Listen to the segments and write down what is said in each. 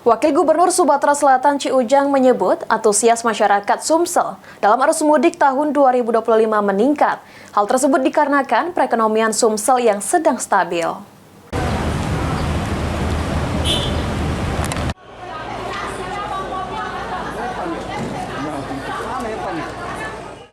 Wakil Gubernur Sumatera Selatan Ci Ujang menyebut antusias masyarakat Sumsel dalam arus mudik tahun 2025 meningkat. Hal tersebut dikarenakan perekonomian Sumsel yang sedang stabil.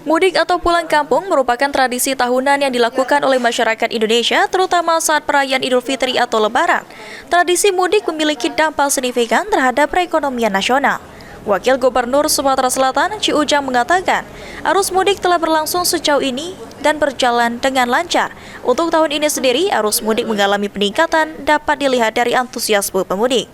Mudik atau pulang kampung merupakan tradisi tahunan yang dilakukan oleh masyarakat Indonesia, terutama saat perayaan Idul Fitri atau Lebaran. Tradisi mudik memiliki dampak signifikan terhadap perekonomian nasional. Wakil Gubernur Sumatera Selatan, Ci Ujang mengatakan, arus mudik telah berlangsung sejauh ini dan berjalan dengan lancar. Untuk tahun ini sendiri, arus mudik mengalami peningkatan dapat dilihat dari antusiasme pemudik.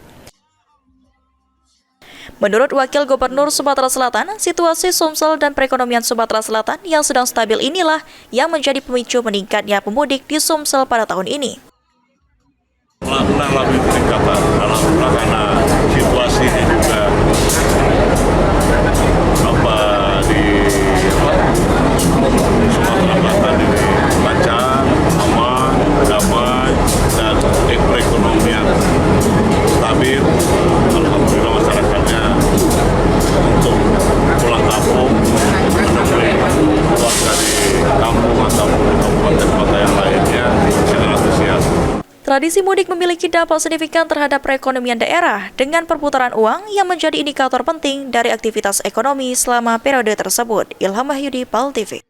Menurut Wakil Gubernur Sumatera Selatan, situasi Sumsel dan perekonomian Sumatera Selatan yang sedang stabil inilah yang menjadi pemicu meningkatnya pemudik di Sumsel pada tahun ini. Mengalami peningkatan karena situasinya juga di Sumatera Selatan ini lancar, aman, damai, dan perekonomian stabil. Alhamdulillah masyarakatnya untuk pulang kampung menemui keluarga di kampung ataupun di kabupaten kota yang lainnya sangat antusias. Tradisi mudik memiliki dampak signifikan terhadap perekonomian daerah dengan perputaran uang yang menjadi indikator penting dari aktivitas ekonomi selama periode tersebut. Ilham Wahyudi, PAL TV.